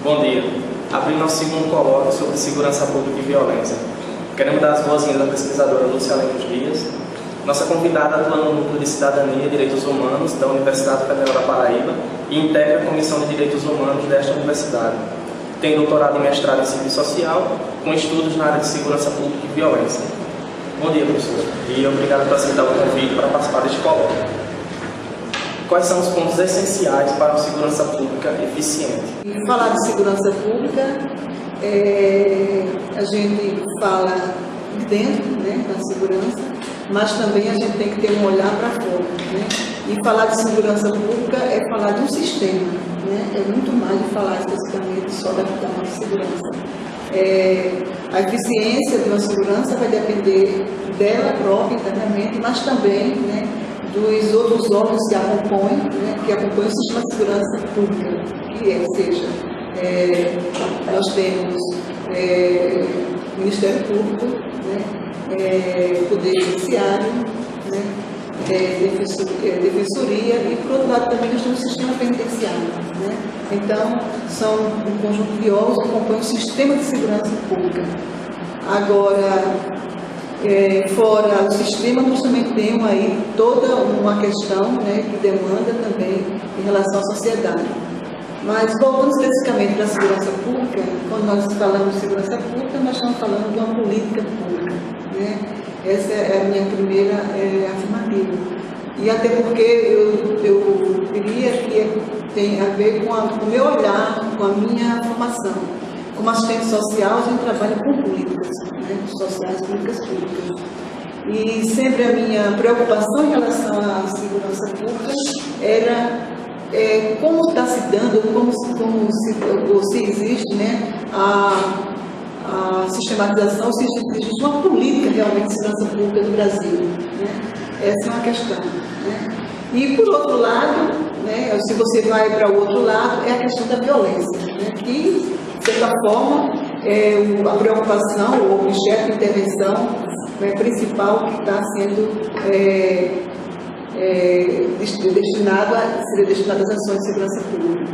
Bom dia. Abrindo nosso segundo colóquio sobre segurança pública e violência. Queremos dar as boas-vindas à pesquisadora Lúcia Lemos Dias, nossa convidada atua no Núcleo de Cidadania e Direitos Humanos da Universidade Federal da Paraíba e integra a Comissão de Direitos Humanos desta universidade. Tem doutorado e mestrado em Serviço Social, com estudos na área de segurança pública e violência. Bom dia, professora, e obrigado por aceitar o convite para participar deste colóquio. Quais são os pontos essenciais para uma segurança pública eficiente? Falar de segurança pública, a gente fala de dentro, né, da segurança, mas também a gente tem que ter um olhar para fora. Né? E falar de segurança pública é falar de um sistema, né? É muito mais de falar especificamente só da nossa segurança. A eficiência de uma segurança vai depender dela própria internamente, mas também, né, dos outros órgãos que acompanham, né, o sistema de segurança pública, nós temos Ministério Público, né, Poder Judiciário, né, Defensoria e, por outro lado, também nós temos o sistema penitenciário. Né? Então, são um conjunto de órgãos que acompanham o sistema de segurança pública. Agora, fora o sistema, nós também temos aí toda uma questão, né, que demanda também em relação à sociedade. Mas, voltando especificamente para a segurança pública, quando nós falamos de segurança pública, nós estamos falando de uma política pública. Né? Essa é a minha primeira afirmativa. E até porque eu diria que tem a ver com o meu olhar, com a minha formação. Como assistente social, a gente trabalha com políticas, né, sociais, políticas públicas. E sempre a minha preocupação em relação à segurança pública era como está se dando, se existe, né, a sistematização, se existe uma política realmente de segurança pública no Brasil. Né? Essa é uma questão. Né? E, por outro lado, né, se você vai para o outro lado, é a questão da violência, né, que, de certa forma, a preocupação, o objeto de intervenção principal que está sendo seria destinado às ações de segurança pública.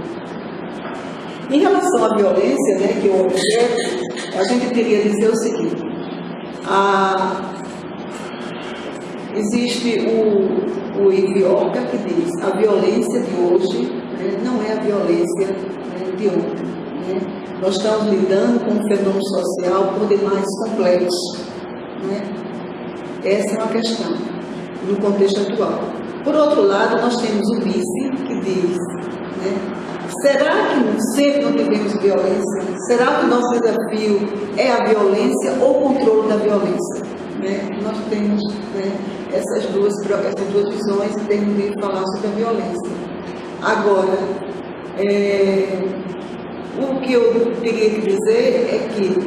Em relação à violência, né, que é o objeto, a gente teria que dizer o seguinte: existe o IVIOCA que diz a violência de hoje, né, não é a violência, né, de ontem. Né? Nós estamos lidando com um fenômeno social por demais complexo. Né? Essa é uma questão no contexto atual. Por outro lado, nós temos o vice que diz, né, será que sempre não tivemos violência? Será que o nosso desafio é a violência ou o controle da violência? Né? Nós temos, né, essas duas visões em termos de falar sobre a violência. Agora, o que eu teria que dizer é que,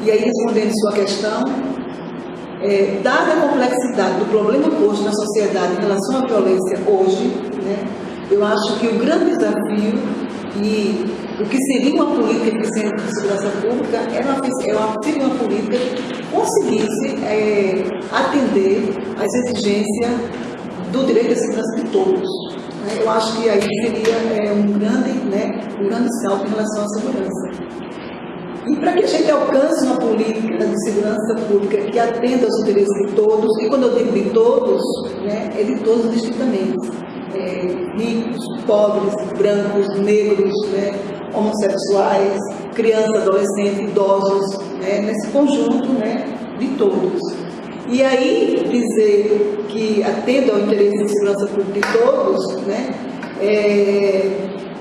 e aí respondendo sua questão, dada a complexidade do problema posto na sociedade em relação à violência hoje, né, eu acho que o grande desafio e o que seria uma política eficiente de segurança pública seria uma política que conseguisse atender às exigências do direito à segurança de todos. Né? Eu acho que aí seria um grande salto em relação à segurança. E para que a gente alcance uma política de segurança pública que atenda aos interesses de todos, e quando eu digo de todos, né, é de todos distintamente, ricos, pobres, brancos, negros, né, homossexuais, crianças, adolescentes, idosos, né, nesse conjunto, né, de todos. E aí dizer que atenda ao interesse de segurança pública de todos, né,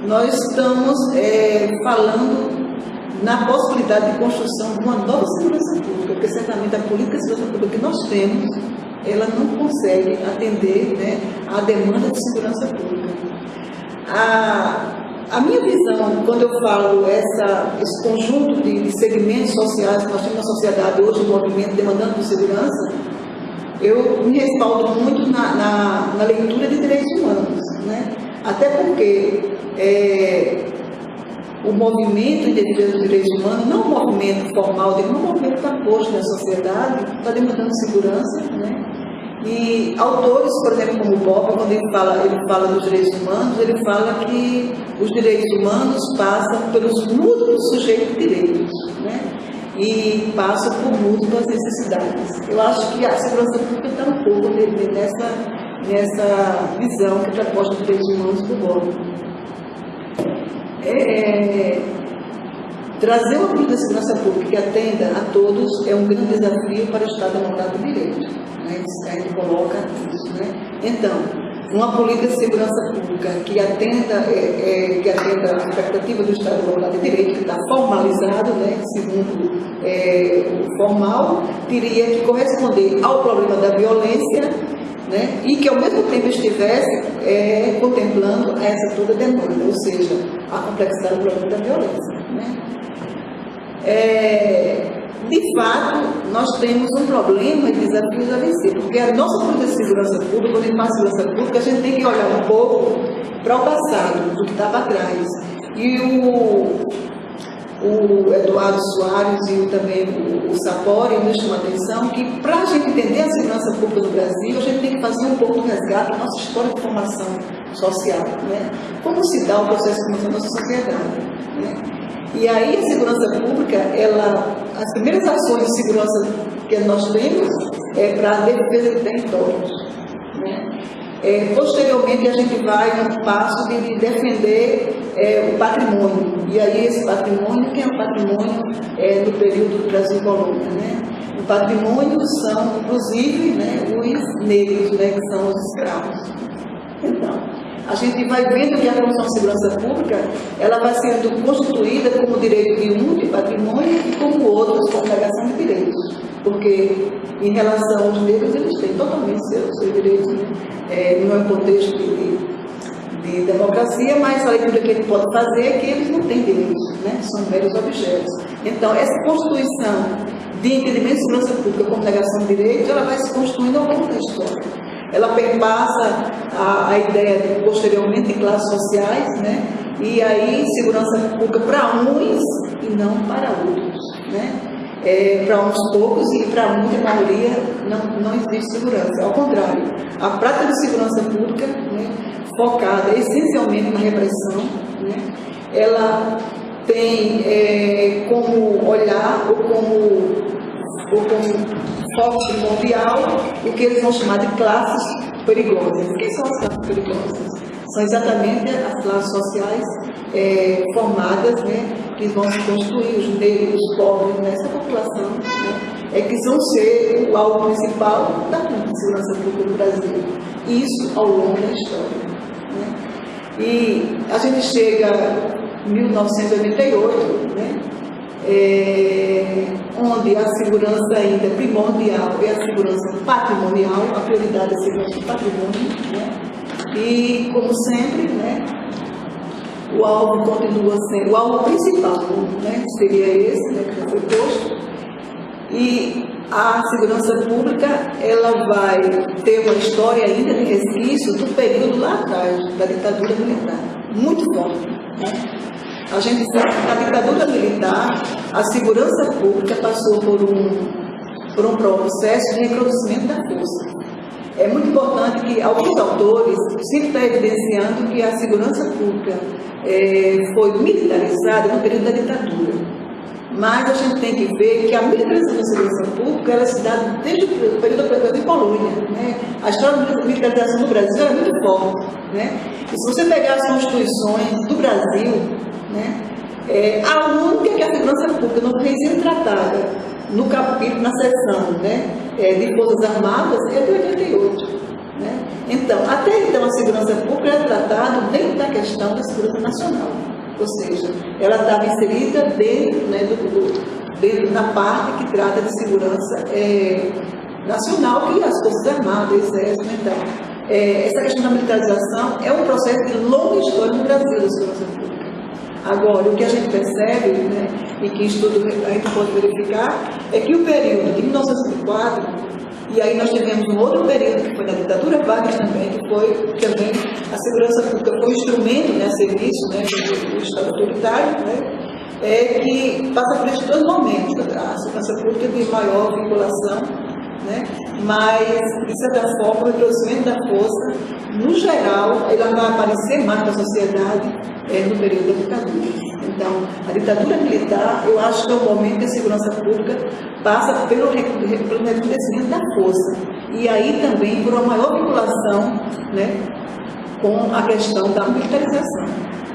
nós estamos falando na possibilidade de construção de uma nova segurança pública, porque certamente a política de segurança pública que nós temos, ela não consegue atender, né, à demanda de segurança pública. A minha visão, quando eu falo esse conjunto de segmentos sociais que nós temos na sociedade hoje, o movimento demandando por segurança, eu me respaldo muito na leitura de direitos humanos, né? Até porque o movimento de defesa dos direitos humanos, não um movimento formal, um movimento que está posto na sociedade, está demandando segurança, né? E autores, por exemplo, como o Bob, quando ele fala dos direitos humanos, ele fala que os direitos humanos passam pelos múltiplos sujeitos de direitos, né? E passam por múltiplas necessidades. Eu acho que a segurança pública está um pouco nessa visão que proposta dos direitos humanos do BOP. Trazer uma política de segurança pública que atenda a todos é um grande desafio para o Estado Democrático de Direito, né? A gente coloca isso, né? Então, uma política de segurança pública que atenda a expectativa do Estado Democrático de Direito, que está formalizado, né? Segundo o formal, teria que corresponder ao problema da violência, né? E que ao mesmo tempo estivesse contemplando essa toda demanda, ou seja, a complexidade do problema da violência, né? De fato, nós temos um problema e desafios a vencer, porque a nossa política de segurança pública, quando a gente fala de segurança pública, a gente tem que olhar um pouco para o passado, do que estava atrás. E o Eduardo Soares e também o Sapori nos chamam a atenção que, para a gente entender a segurança pública no Brasil, a gente tem que fazer um pouco de resgate da nossa história de formação social, né? Como se dá o processo de formação da nossa sociedade, né? E aí a segurança pública, as primeiras ações de segurança que nós temos é para a defesa de territórios, né? Posteriormente a gente vai no passo de defender o patrimônio. E aí esse patrimônio, que é o patrimônio do período do Brasil Colônia, né? O patrimônio são, inclusive, né, os negros, né, que são os escravos. Então, a gente vai vendo que a Comissão de Segurança Pública ela vai sendo constituída como direito de um, de patrimônio, e como outros, como negação de direitos. Porque, em relação aos negros, eles têm totalmente seus direitos, né? Não é um contexto de democracia, mas a leitura que ele pode fazer é que eles não têm direitos, né? São meros objetos. Então, essa constituição de entendimento de segurança pública como negação de direitos, ela vai se construindo ao longo da história. Ela perpassa a ideia de, posteriormente, em classes sociais, né? E aí segurança pública para uns e não para outros, né? Para uns poucos e para muita maioria não existe segurança. Ao contrário, a prática de segurança pública, né, focada essencialmente na repressão, né? Ela tem como olhar ou como foco primordial o que eles vão chamar de classes perigosas. O que são as classes perigosas? São exatamente as classes sociais formadas, né, que vão se construir, os negros, os pobres, nessa população, né, que vão ser o alvo principal da segurança pública do Brasil. Isso ao longo da história, né? E a gente chega em 1988, né? Onde a segurança ainda é primordial é a segurança patrimonial, a prioridade é a segurança do patrimônio, né? E, como sempre, né, o alvo continua sendo, o alvo principal, né, seria esse, né, que já foi posto, e a segurança pública ela vai ter uma história ainda de resquício do período lá atrás, da ditadura militar, muito forte, né? A gente sabe que na ditadura militar, a segurança pública passou por um processo de recrudescimento da força. É muito importante que alguns autores sempre estão evidenciando que a segurança pública foi militarizada no período da ditadura. Mas a gente tem que ver que a militarização da segurança pública ela se dá desde o período da de Colônia, né? A história da militarização do Brasil é muito forte, né? E se você pegar as constituições do Brasil, né, a única que a segurança pública não vem sendo tratada no capítulo, na seção, né, de Forças Armadas, é de 88. Né? Então, até então, a segurança pública é tratada dentro da questão da segurança nacional. Ou seja, ela estava inserida dentro, né, dentro da parte que trata de segurança nacional, que as Forças Armadas, o Exército. Então, essa questão da militarização é um processo de longa história no Brasil da segurança pública. Agora, o que a gente percebe, né, e que estudo a gente pode verificar, é que o período de 1904, e aí nós tivemos um outro período que foi na ditadura Vargas também, que foi também a segurança pública foi um instrumento, né, a serviço, né, do Estado autoritário, né, que passa por esses dois momentos, a segurança pública de maior vinculação, né? Mas, de certa forma, o reconhecimento da força, no geral, ela vai aparecer mais na sociedade no período da ditadura. Então, a ditadura militar, eu acho que é o momento que a segurança pública passa pelo reconhecimento da força. E aí também por uma maior vinculação, né, com a questão da militarização.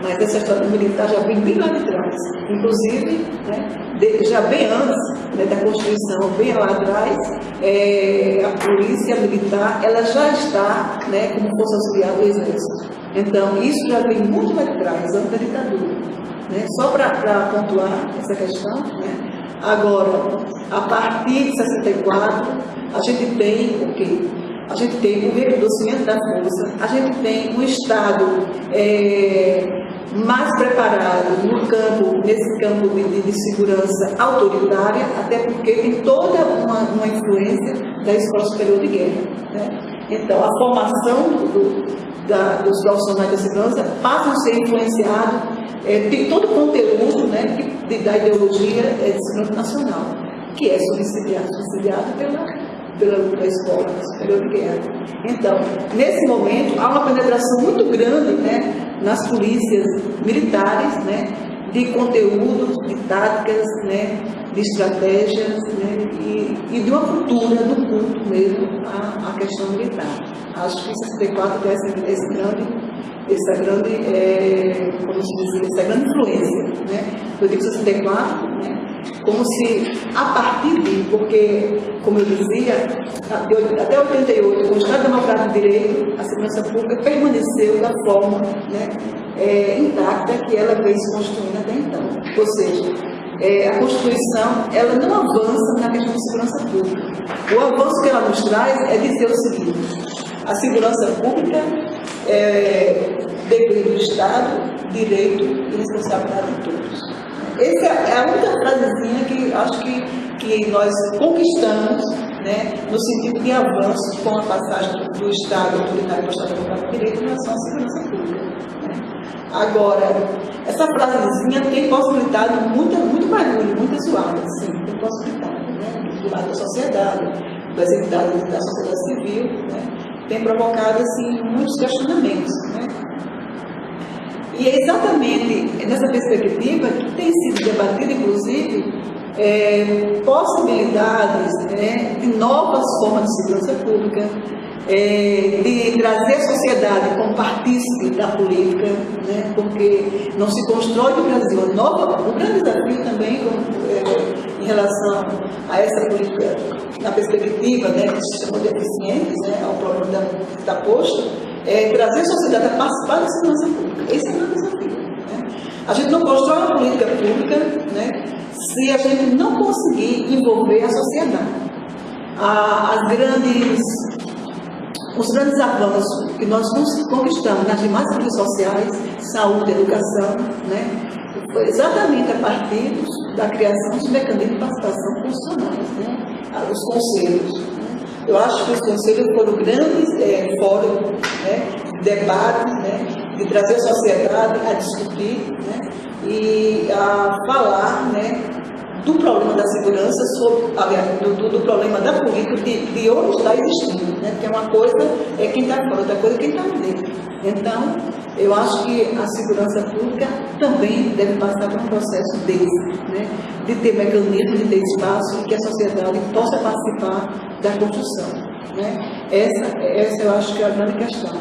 Mas essa história militar já vem bem lá de trás. Inclusive, né, já bem antes, né, da Constituição, bem lá atrás, a polícia militar ela já está, né, como força auxiliar do Exército. Então, isso já vem muito lá de trás, antes da ditadura. Né? Só para pontuar essa questão, né? Agora, a partir de 64, a gente tem o quê? A gente tem o reconhecimento da força, a gente tem um Estado mais preparado nesse campo de segurança autoritária, até porque tem toda uma influência da Escola Superior de Guerra. Né? Então, a formação dos profissionais da segurança passa a ser influenciado, tem todo o conteúdo, né, da ideologia de segurança nacional, que é subsidiado pela Escola Superior de Guerra. Então, nesse momento, há uma penetração muito grande, né, nas polícias militares, né, de conteúdos, de táticas, né, de estratégias, né, e de uma cultura do culto mesmo à questão militar. Acho que em 64 tem essa grande influência, né? Eu digo 64, né? Como se a partir de, porque, como eu dizia, até 88, com o Estado Democrático de Direito, a segurança pública permaneceu da forma, né, intacta que ela veio se construindo até então. Ou seja, a Constituição ela não avança na questão de segurança pública. O avanço que ela nos traz é dizer o seguinte: a segurança pública dever do Estado, direito e responsabilidade de todos. Essa é a única frasezinha que acho que nós conquistamos, né, no sentido de avanço com a passagem do Estado autoritário para o Estado Democrático de Direito em relação à segurança pública. Né? Agora, essa frasezinha tem possibilitado muito barulho, muita zoada, sim, tem possibilitado, né, do lado da sociedade, das entidades da sociedade civil, né, tem provocado assim, muitos questionamentos. Né? E é exatamente nessa perspectiva que tem sido debatida, inclusive, possibilidades, né, de novas formas de segurança pública, de trazer a sociedade como partícipe da política, né, porque não se constrói no Brasil um grande desafio também em relação a essa política, na perspectiva, né, que se chama de eficientes, né, ao problema que está posto, trazer a sociedade a participar da segurança pública. Esse é o grande desafio. Né? A gente não constrói uma política pública, né, se a gente não conseguir envolver a sociedade. Os grandes avanços que nós conquistamos nas demais áreas sociais, saúde, educação, né, foi exatamente a partir da criação dos mecanismos de participação constitucionais, né, os conselhos. Né. Eu acho que os conselhos foram grandes fóruns, né, de debate, né, de trazer a sociedade a discutir, né, e a falar, né, do problema da segurança, do problema da política, de onde está existindo, né? Porque uma coisa é quem está fora, outra coisa é quem está dentro. Então, eu acho que a segurança pública também deve passar por um processo desse, né? De ter mecanismos, de ter espaço e que a sociedade possa participar da construção. Né? Essa eu acho que é a grande questão.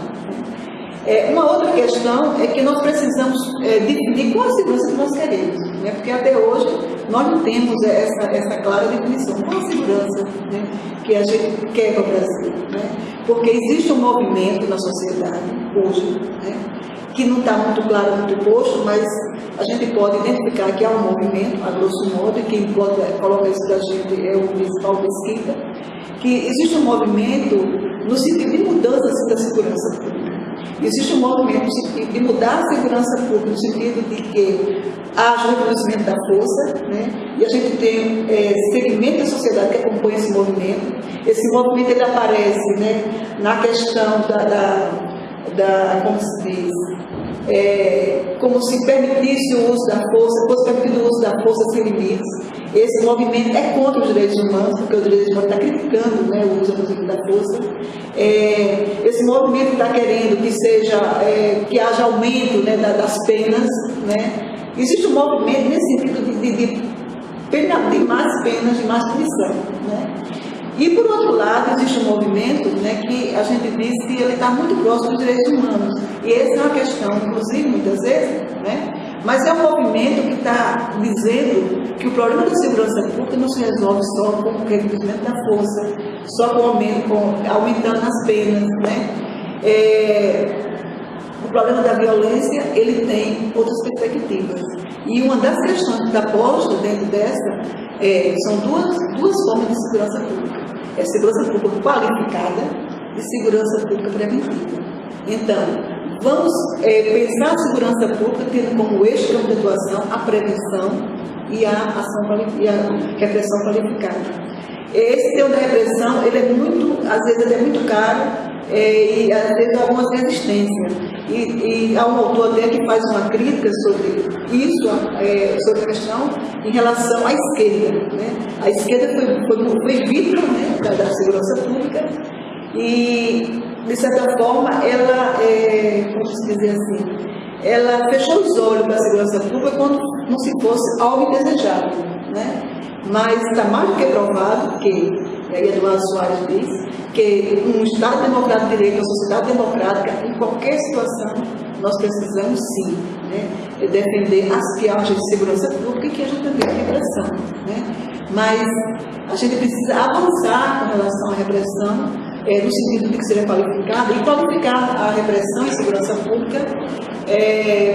Uma outra questão é que nós precisamos definir qual a segurança que nós queremos, né? Porque até hoje nós não temos essa clara definição. Qual a segurança, né, que a gente quer para o Brasil? Né? Porque existe um movimento na sociedade hoje, né, que não está muito claro, muito posto, mas a gente pode identificar que há um movimento, a grosso modo, e quem coloca isso da gente é o principal Mesquita, que existe um movimento no sentido de mudança da segurança pública. Existe um movimento de mudar a segurança pública no sentido de que haja o reconhecimento da força, né? E a gente tem segmento da sociedade que acompanha esse movimento. Esse movimento ele aparece, né, na questão como se diz, como se permitisse o uso da força, fosse permitido o uso da força sem limites. Esse movimento é contra os direitos humanos, porque os direitos humanos estão criticando, né, o uso abusivo da força. Esse movimento está querendo que haja aumento, né, das penas, né. Existe um movimento nesse sentido de mais penas, de mais punição, né. E, por outro lado, existe um movimento, né, que a gente diz que ele está muito próximo dos direitos humanos. E essa é uma questão, inclusive, muitas vezes, né, mas é um movimento que está dizendo que o problema da segurança pública não se resolve só com o reduzimento da força, só aumentando as penas, né. O problema da violência, ele tem outras perspectivas. E uma das questões que está posta dentro dessa são duas formas de segurança pública. É segurança pública qualificada e segurança pública preventiva. Então, vamos pensar a segurança pública tendo como eixo de atuação a prevenção e a repressão qualificada. Esse tema da repressão, ele é muito, às vezes ele é muito caro, e às vezes há algumas resistências. E há um autor até que faz uma crítica sobre isso, sobre a questão em relação à esquerda, né? A esquerda foi vítima, né, da segurança pública e, de certa forma, ela, como se dizer assim, ela fechou os olhos para a segurança pública como se fosse algo indesejável, né? Mas está mais do que provado que, e aí Eduardo Soares diz, que um Estado democrático de direito, uma sociedade democrática, em qualquer situação, nós precisamos sim, né, defender as que haja de segurança pública e que a gente também a repressão, né? Mas a gente precisa avançar com relação à repressão, no sentido de que seja qualificada, e qualificar a repressão e segurança pública,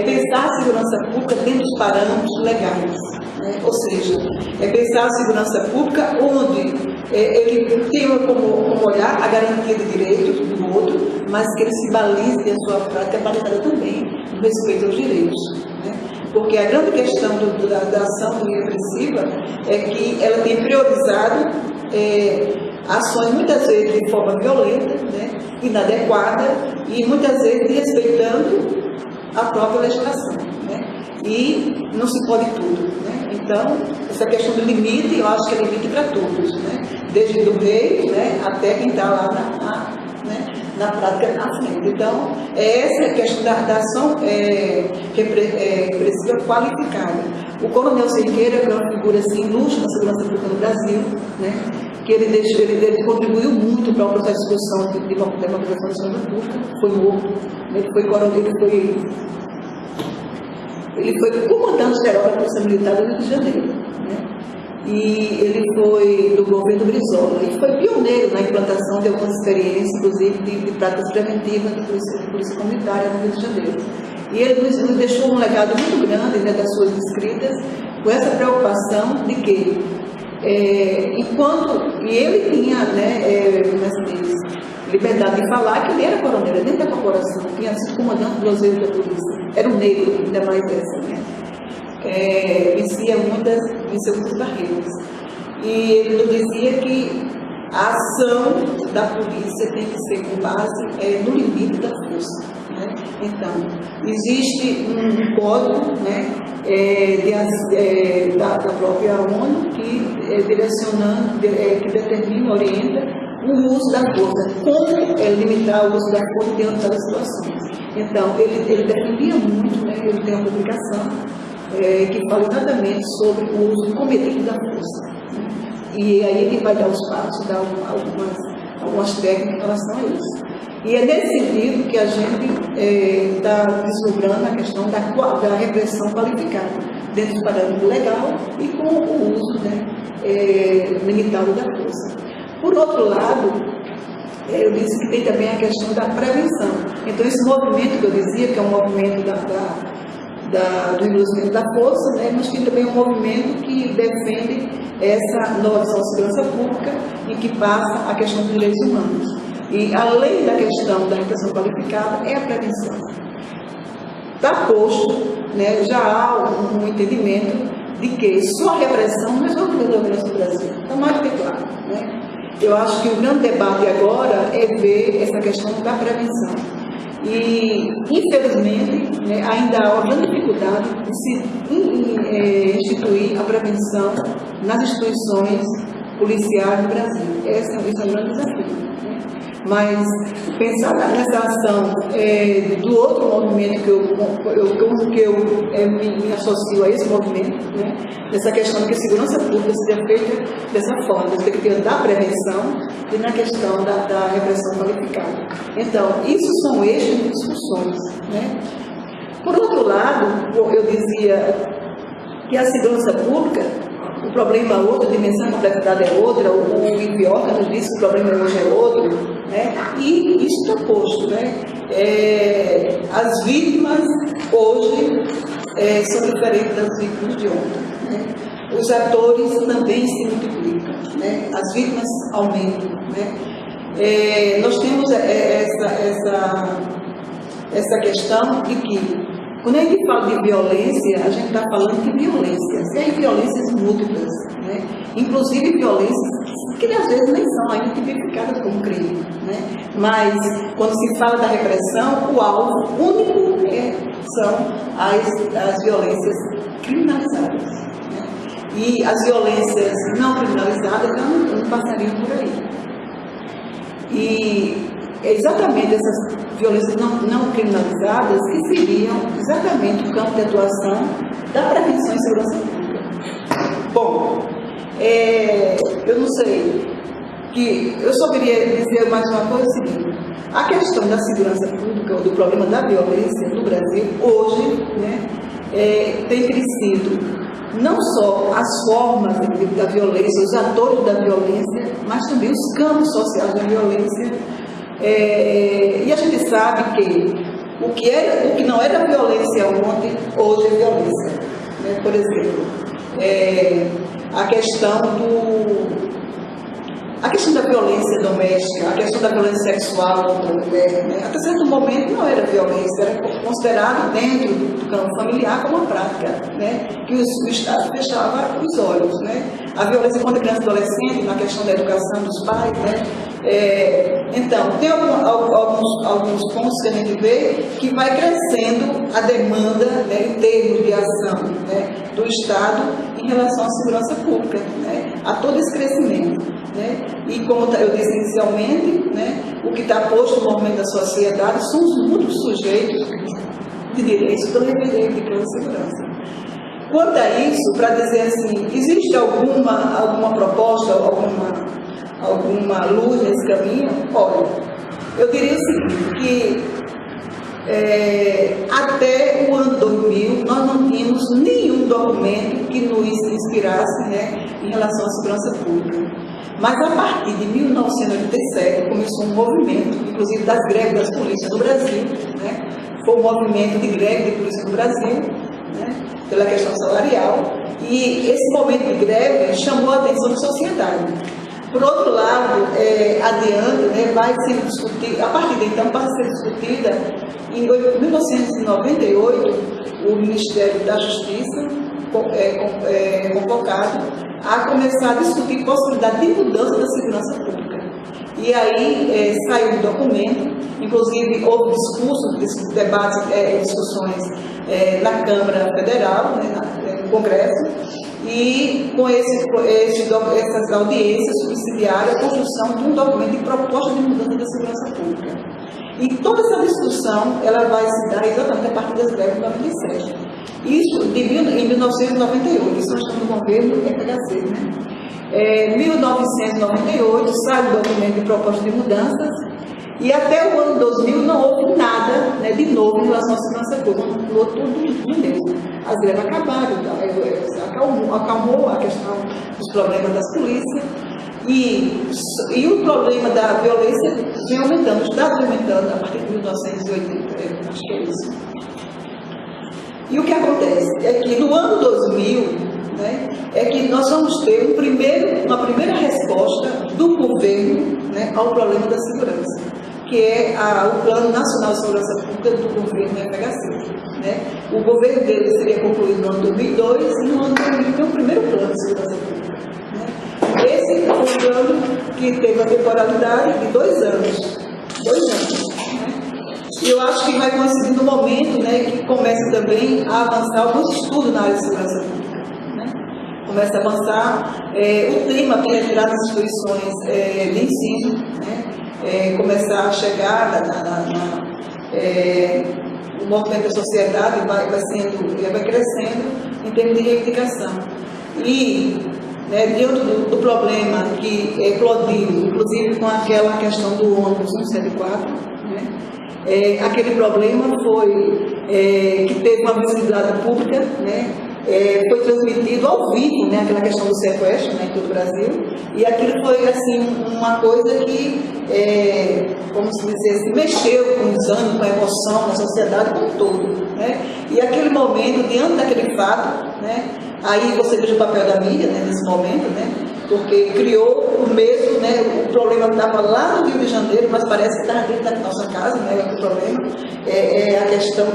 pensar a segurança pública dentro dos parâmetros legais, né? Ou seja, pensar a segurança pública onde ele tenha como olhar a garantia de direitos do outro, mas que ele se balize a sua prática balizada também no respeito aos direitos, né? Porque a grande questão da ação repressiva é que ela tem priorizado ações muitas vezes de forma violenta, né, inadequada e muitas vezes desrespeitando a própria legislação, né? E não se pode tudo, né? Então, essa questão do limite, eu acho que é limite para todos, né? Desde o rei, né, até quem está lá na prática na frente. Então, essa é a questão da ação repressiva qualificada. O Coronel Cerqueira, que é uma figura assim, ilustre na segurança pública no Brasil, né, que ele contribuiu muito para o processo de discussão de democratização da segurança pública, foi morto, ele foi coronel, ele foi comandante geral da Polícia Militar do Rio de Janeiro, né? E ele foi do governo Brizola, e foi pioneiro na implantação de algumas experiências, inclusive de práticas preventivas de polícia comunitária no Rio de Janeiro. E ele nos deixou um legado muito grande, né, das suas escritas, com essa preocupação de que, e ele tinha, né, liberdade de falar que ele era coronel, dentro da corporação, tinha sido comandante do Cruzeiro da polícia, era um negro, ainda mais essa, né? Venceu muitas barreiras. E ele nos dizia que a ação da polícia tem que ser com base no limite da força, né? Então, existe um código, né, da própria ONU que determina, orienta o uso da força, como limitar o uso da força em outras situações. Então, ele defendia muito, né, ele tem uma publicação que fala exatamente sobre o uso cometido da força, né? E aí ele vai dar os passos, dar algumas técnicas em relação a isso. E é nesse sentido que a gente está vislumbrando a questão da repressão qualificada, dentro do parâmetro legal e com o uso, né, limitado da força. Por outro lado, eu disse que tem também a questão da prevenção. Então, esse movimento que eu dizia, que é um movimento do reduzimento da força, né, mas tem também um movimento que defende essa nova visão de segurança pública e que passa a questão dos direitos humanos. E, além da questão da repressão qualificada, é a prevenção. Está posto, né, já há um entendimento de que só a repressão não resolve a violência no Brasil. Está mais do que claro, né? Eu acho que o grande debate agora é ver essa questão da prevenção. E, infelizmente, né, ainda há uma grande dificuldade de se instituir incluir a prevenção nas instituições policiais do Brasil. Esse é um grande desafio, né? Mas pensar nessa ação do outro movimento que eu me associo a esse movimento, né? Nessa questão de que a segurança pública seja feita dessa forma, da perspectiva da prevenção e na questão da repressão qualificada. Então, isso são eixos de discussões, né? Por outro lado, eu dizia que a segurança pública, o problema é outro, a dimensão da complexidade é outra, o Ipioca nos disse que o problema hoje é outro, né? E isso está posto, né? As vítimas hoje são diferentes das vítimas de ontem, né? Os atores também se multiplicam, né? As vítimas aumentam, né? Nós temos essa questão de que, quando a gente fala de violência, a gente está falando de violências, e aí violências múltiplas, né? Inclusive violências que às vezes nem são ainda tipificadas como crime, né? Mas quando se fala da repressão, o alvo único são as violências criminalizadas, né? E as violências não criminalizadas não passariam por aí. E exatamente essas violências não criminalizadas que seriam exatamente o campo de atuação da prevenção e segurança pública. Bom, eu não sei, eu só queria dizer mais uma coisa, o seguinte: a questão da segurança pública, ou do problema da violência no Brasil, hoje, né, tem crescido não só as formas da violência, os atores da violência, mas também os campos sociais da violência. E a gente sabe que o que não era violência ontem, hoje é violência, né? Por exemplo, a questão da violência doméstica, a questão da violência sexual contra a mulher, né? Até certo momento não era violência, era considerado dentro do campo familiar como uma prática, né? Que o Estado fechava os olhos, né? A violência contra criança e adolescente, na questão da educação dos pais, né? Então, tem alguns pontos que a gente vê que vai crescendo a demanda, né, em termos de ação, né, do Estado em relação à segurança pública, né? Há todo esse crescimento, né? E como eu disse inicialmente, né, o que está posto no movimento da sociedade são os múltiplos sujeitos de direitos que estão dependendo de plano de segurança. Quanto a isso, para dizer assim, existe alguma proposta, alguma luz nesse caminho? Olha, eu diria o seguinte, que até o ano 2000 nós não tínhamos nenhum documento que nos inspirasse, né, em relação à segurança pública. Mas a partir de 1987 começou um movimento, inclusive das greves das polícias do Brasil, né? Foi um movimento de greve de polícia do Brasil, né, pela questão salarial, e esse momento de greve chamou a atenção da sociedade. Por outro lado, adiante, né, vai ser discutida, a partir de então, vai ser discutida, em 1998, o Ministério da Justiça convocado a começar a discutir possibilidade de mudança da segurança pública. E aí saiu um documento, inclusive houve discursos, debates, discussões na Câmara Federal, né, no Congresso, e com essas audiências subsidiárias, a construção de um documento de proposta de mudança da segurança pública. E toda essa discussão ela vai se dar exatamente a partir das greves de 97. Isso em 1998, isso nós estamos no governo FHC, né? 1998 sai o documento de proposta de mudanças, e até o ano 2000 não houve nada, né, de novo em relação à segurança pública, continuou tudo do mesmo. As greves acabaram, acalmou a questão dos problemas das polícias, e o problema da violência vem aumentando, está aumentando a partir de 1980, acho que é isso. E o que acontece é que no ano 2000, né, é que nós vamos ter uma primeira resposta do governo, né, ao problema da segurança, que é o Plano Nacional de Segurança Pública do governo FHC. Né? O governo dele seria concluído no ano 2002 e no ano 2000 tem o primeiro plano de segurança pública. Né? Esse é um plano que teve a temporalidade de 2 anos. 2 anos. Né? E eu acho que vai coincidir no momento, né, que começa também a avançar alguns estudos na área de segurança pública. Né? começa a avançar, o clima que é tirado das instituições de ensino, né, começar a chegar o movimento da sociedade vai crescendo em termos de reivindicação. E, né, diante do problema que eclodiu, inclusive com aquela questão do ônibus 174, né, aquele problema foi que teve uma visibilidade pública, né, foi transmitido ao vivo, né, aquela questão do sequestro, né, em todo o Brasil, e aquilo foi assim, uma coisa que, como se dissesse, mexeu com os ânimos, com a emoção na sociedade como um todo. Né? E aquele momento, diante daquele fato, né, aí você veja o papel da mídia, né, nesse momento, né, porque criou o mesmo, né, o problema estava lá no Rio de Janeiro, mas parece que estava dentro da nossa casa, né, o problema é a questão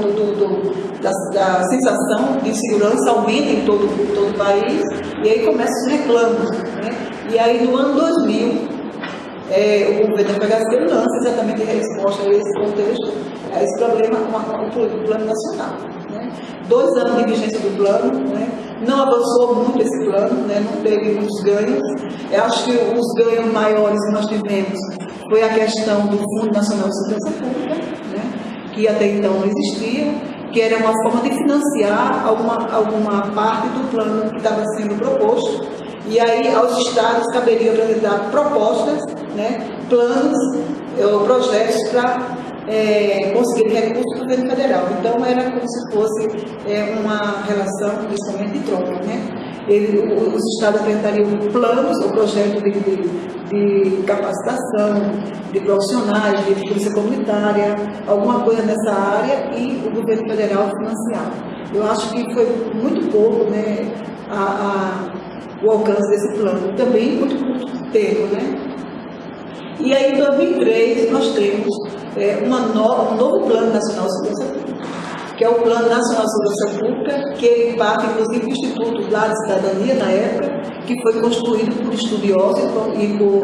da sensação de insegurança aumenta em todo o país, e aí começam os reclamos. Né? E aí no ano 2000, o governo da FHC lança exatamente em resposta a esse contexto, a esse problema, o Plano Nacional. Né? 2 anos de vigência do plano, né? Não avançou muito esse plano, né? Não teve muitos ganhos. Eu acho que os ganhos maiores que nós tivemos foi a questão do Fundo Nacional de Segurança Pública, né? Que até então não existia, que era uma forma de financiar alguma parte do plano que estava sendo proposto. E aí aos estados caberia apresentar propostas, né, planos ou projetos para conseguir recursos do governo federal. Então era como se fosse uma relação, principalmente de troca. Né? Os estados apresentariam planos ou projetos de capacitação, de profissionais, de polícia comunitária, alguma coisa nessa área, e o governo federal financiava. Eu acho que foi muito pouco, né, o alcance desse plano, também muito curto tempo, né? E aí em 2003 nós temos um novo Plano Nacional de Segurança Pública, que é o Plano Nacional de Segurança Pública, que parte inclusive do Instituto lá de Cidadania na época, que foi construído por estudiosos e por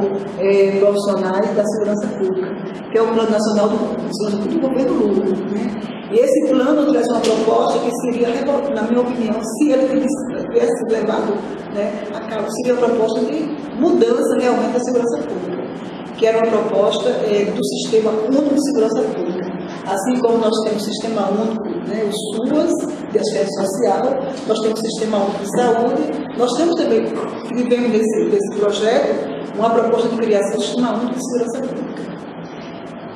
profissionais da segurança pública, que é o Plano Nacional de Segurança Pública do governo Lula. Né? E esse plano traz uma proposta que seria, na minha opinião, se ele tivesse levado, né, a cabo, seria uma proposta de mudança realmente da segurança pública, que era uma proposta do Sistema Único de Segurança Pública. Assim como nós temos o Sistema Único, né, o SUAS, de assistência social, nós temos o Sistema Único de Saúde, nós temos também, que vivemos desse projeto, uma proposta de criação do Sistema Único de Segurança Pública.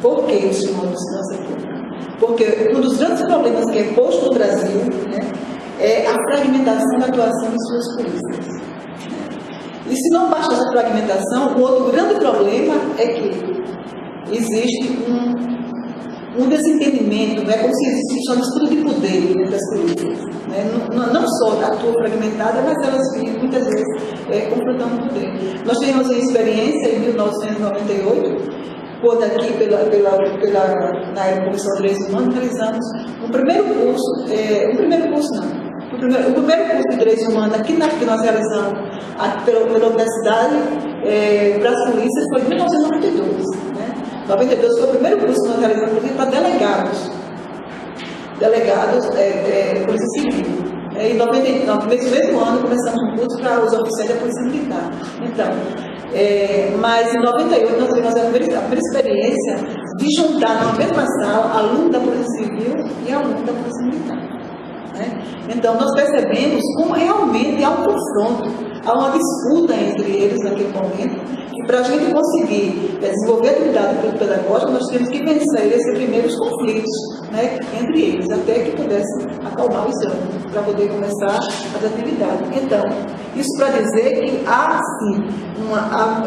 Por que o Sistema Único de Segurança Pública? Porque um dos grandes problemas que é posto no Brasil, né, é a fragmentação da atuação de suas polícias. E se não basta essa fragmentação, o outro grande problema é que existe um desentendimento, né, como se existisse uma disputa de poder entre as polícias. Né? Não só a atua fragmentada, mas elas vivem muitas vezes confrontando o poder. Nós tivemos a experiência em 1998, quando aqui, na época da Comissão de Direitos Humanos, realizamos o primeiro curso de Direitos Humanos aqui que nós realizamos pela Universidade para as polícias foi em 1992. Né? 92 foi o primeiro curso que nós realizamos para delegados Polícia Civil. Em 99, nesse mesmo ano, começamos um curso para os oficiais da Polícia Militar. Então, mas em 98 nós tivemos a primeira experiência de juntar na mesma sala aluno da Polícia Civil e aluno da Polícia Militar. Né? Então nós percebemos como realmente há um confronto, há uma disputa entre eles naquele momento, e para a gente conseguir desenvolver a atividade pedagógica, nós temos que vencer esses primeiros conflitos, né, entre eles, até que pudesse acalmar os ânimos, para poder começar as atividades. Então, isso para dizer que há sim uma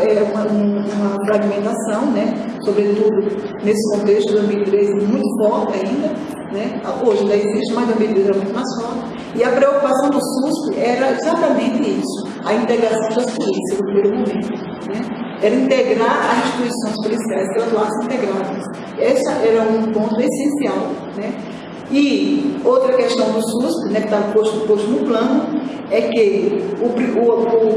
fragmentação, né, sobretudo nesse contexto de 2013 muito forte ainda, né, hoje ainda existe, mas 2013 era muito mais forte, e a preocupação do SUSP era exatamente isso, a integração das polícias no primeiro momento. Né? Era integrar as instituições policiais, que elas atuassem integradas. Esse era um ponto essencial. Né? E outra questão do SUSP, né, que está posto no plano, é que o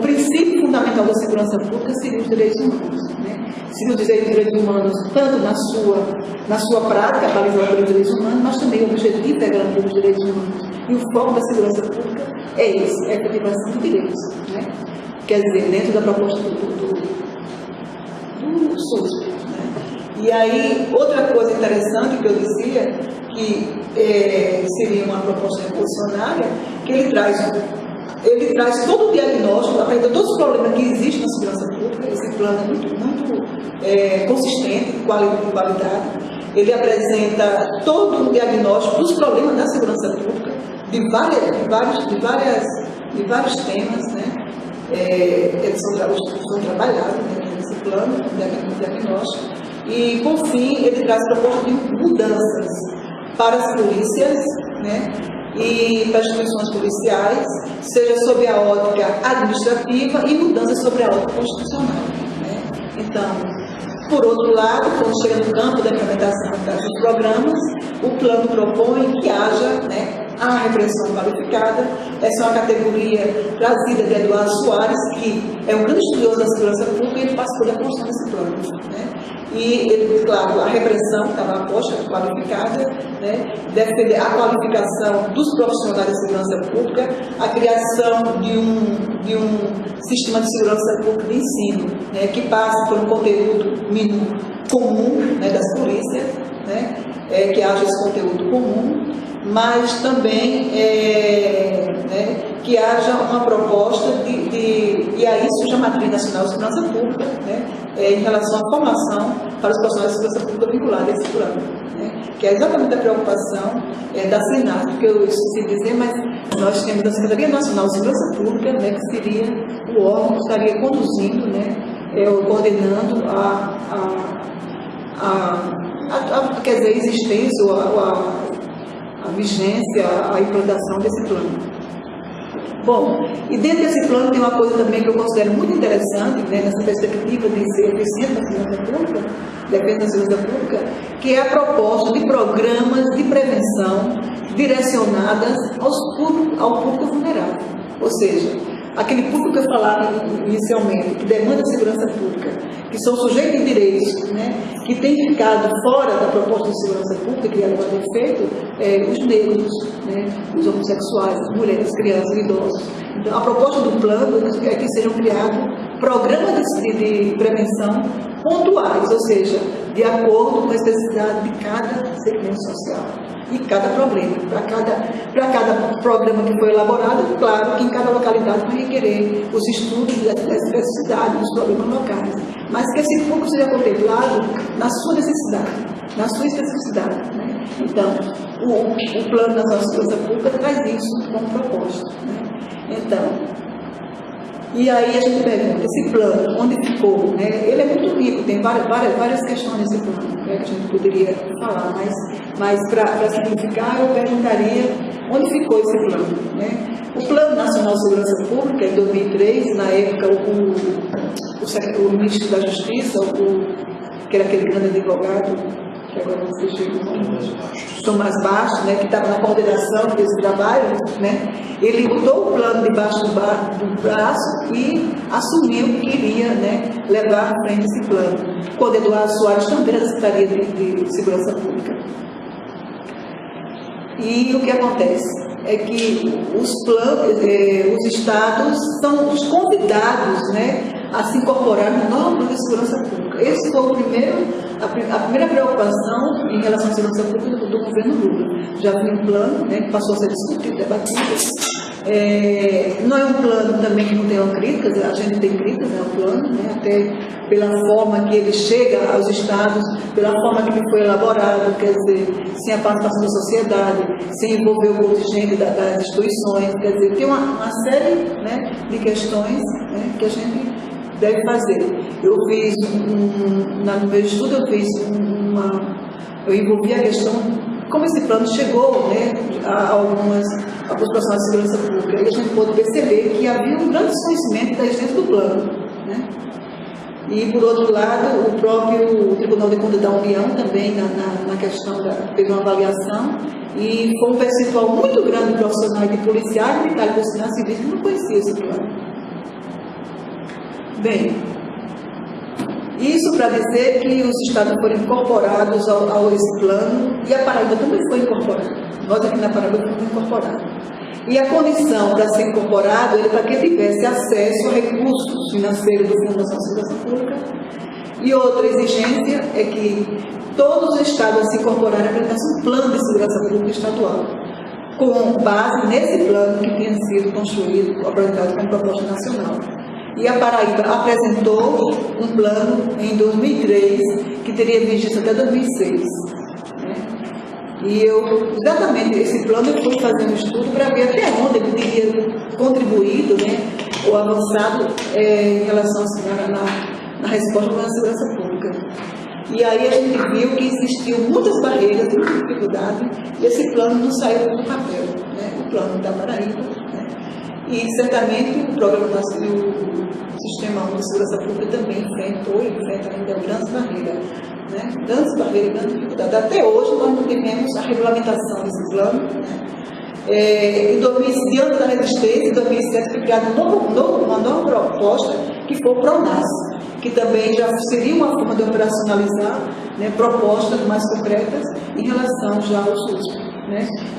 princípio fundamental da segurança pública seria os direitos humanos. Né? Seria os direitos humanos tanto na sua prática, balizada pelos direitos humanos, mas também o objetivo é garantir os direitos humanos. E o foco da segurança pública é esse, é a efetivação de direitos, né? Quer dizer, dentro da proposta do SUS. Né? E aí, outra coisa interessante que eu dizia, que seria uma proposta revolucionária, que ele traz todo o diagnóstico, apresenta todos os problemas que existem na segurança pública. Esse plano é muito consistente, de qualidade. Ele apresenta todo o diagnóstico dos problemas da segurança pública, de vários temas, né? Eles são trabalhados, né, nesse plano, no diagnóstico. E, por fim, ele traz proposta de mudanças para as polícias, né? E para as instituições policiais, seja sob a ótica administrativa e mudanças sobre a ótica constitucional. Né? Então, por outro lado, quando chega no campo da implementação dos programas, o plano propõe que haja, né, a repressão qualificada. Essa é uma categoria trazida de Eduardo Soares, que é um grande estudioso da segurança pública, e ele participou da construção desse plano. Né? E ele, claro, a repressão estava posta, qualificada, né? Defender a qualificação dos profissionais da segurança pública, a criação de um sistema de segurança pública de ensino, né? Que passe por um conteúdo mínimo comum, né? Das polícias, né? Que haja esse conteúdo comum, mas também né? Que haja uma proposta e aí surge a Matriz Nacional de Segurança Pública, né? Em relação à formação para os profissionais de segurança pública vinculados a esse plano, né? Que é exatamente a preocupação da SENASP, porque eu esqueci de dizer, mas nós temos a Secretaria Nacional de Segurança Pública, né? Que seria o órgão que estaria conduzindo, né? Coordenando quer dizer, a existência ou a vigência, a implantação desse plano. Bom, e dentro desse plano tem uma coisa também que eu considero muito interessante, né, nessa perspectiva de ser eficiente na segurança pública, defesa da segurança pública, que é a proposta de programas de prevenção direcionadas ao público vulnerável. Ou seja, aquele público que eu falava inicialmente, que demanda segurança pública, que são sujeitos de direitos, né, que têm ficado fora da proposta de segurança pública, que ela tem feito, os negros, né, os homossexuais, as mulheres, as crianças, os idosos. Então, a proposta do plano é que sejam criados programas de prevenção pontuais, ou seja, de acordo com a especificidade de cada segmento social e cada problema. Para cada programa que foi elaborado, claro que em cada localidade vai requerer os estudos da especificidade dos problemas locais, mas que esse público seja contemplado na sua necessidade, na sua especificidade. Né? Então, o Plano Nacional de Segurança Pública traz isso como proposta. Né? Então, e aí a gente pergunta, esse plano, onde ficou? Né? Ele é muito rico, tem várias questões nesse plano, né, que a gente poderia falar, mas para simplificar eu perguntaria onde ficou esse plano. Né? O Plano Nacional de Segurança Pública, em 2003, na época o ministro da Justiça, que era aquele grande advogado, que agora não sei o nome, Tomás Bastos, né, que estava na coordenação desse trabalho, né, ele botou o plano debaixo do braço e assumiu que iria, né, levar à frente esse plano. Quando Eduardo Soares também era da Secretaria de Segurança Pública. E o que acontece é que os estados são os convidados, né, a se incorporar no novo plano de segurança pública. Esse foi a primeira preocupação em relação à segurança pública do governo Lula. Já havia um plano, né, que passou a ser discutido, debatido. Não é um plano também que não tenha críticas, a gente tem críticas ao plano, né, até pela forma que ele chega aos estados, pela forma que ele foi elaborado, quer dizer, sem a participação da sociedade, sem envolver o contingente das instituições, quer dizer, tem uma série, né, de questões, né, que a gente deve fazer. Eu fiz, no meu estudo, eu envolvi a questão como esse plano chegou, né, a alguns profissionais de segurança pública, e a gente pôde perceber que havia um grande desconhecimento da existência do plano. Né? E, por outro lado, o próprio Tribunal de Contas da União também, na questão, fez uma avaliação, e foi um percentual muito grande de profissionais de policiais, militares e funcionários civis que não conheciam esse plano. Bem, isso para dizer que os estados foram incorporados a esse plano, e a Paraíba também foi incorporada. nós aqui na Paraíba fomos incorporados. E a condição para ser incorporado era para que tivesse acesso a recursos financeiros do Fundo Nacional de Segurança Pública. E outra exigência é que todos os estados a se incorporarem apresentassem um plano de segurança pública estadual, com base nesse plano que tinha sido construído, apresentado como proposta nacional. E a Paraíba apresentou um plano em 2003, que teria vigência até 2006. E exatamente esse plano, eu fui fazer um estudo para ver até onde ele teria contribuído, ou avançado em relação na resposta à segurança pública. E aí a gente viu que existiam muitas barreiras, muita dificuldade, e esse plano não saiu do papel, o plano da Paraíba. E certamente o Programa Nacional, o Sistema Único de Segurança Pública também enfrentou e enfrenta ainda grandes barreiras. Grandes barreiras, grandes dificuldades. Até hoje nós não tivemos a regulamentação desse plano. Diante da resistência, em 2007 foi criada uma nova proposta, que foi o PRONAS, que também já seria uma forma de operacionalizar propostas mais concretas em relação já ao SUS,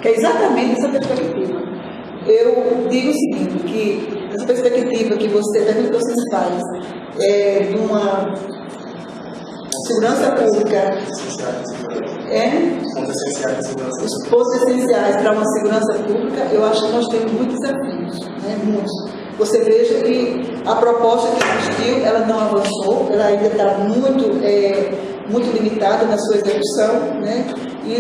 que é exatamente essa perspectiva. Eu digo o seguinte, que essa perspectiva que vocês faz de uma segurança pública, os pontos essenciais para uma segurança pública, eu acho que nós temos muitos desafios, muitos. Você veja que a proposta que existiu, ela não avançou, ela ainda está muito limitada na sua execução, e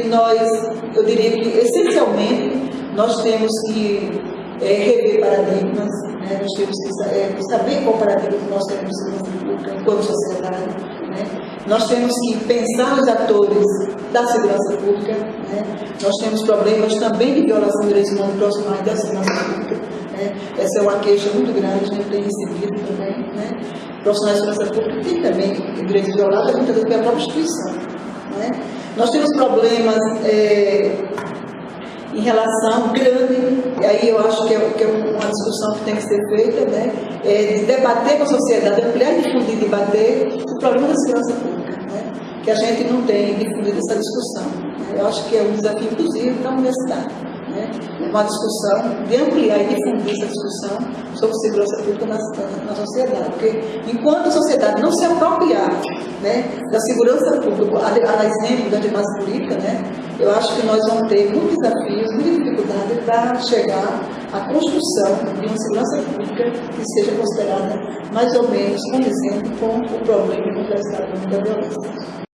eu diria que, essencialmente, nós temos que rever paradigmas, nós temos que saber qual paradigma nós temos de segurança pública enquanto sociedade. Nós temos que pensar nos atores da segurança pública. Nós temos problemas também de violação de direitos humanos profissionais da segurança pública. Essa é uma queixa muito grande, a gente tem recebido também. Profissionais de segurança pública têm também direitos violados, muitas vezes pela própria instituição. Nós temos problemas em relação grande, e aí eu acho que é uma discussão que tem que ser feita, de debater com a sociedade, ampliar e difundir, debater o problema da segurança pública, que a gente não tem difundido essa discussão. Eu acho que é um desafio, inclusive, da universidade, uma discussão de ampliar e difundir essa discussão sobre segurança pública na sociedade, porque enquanto a sociedade não se apropriar da segurança pública, a exemplo da demanda política, eu acho que nós vamos ter muitos desafios, muita dificuldade para chegar à construção de uma segurança pública que seja considerada mais ou menos condizente com o problema e complexidade da violência.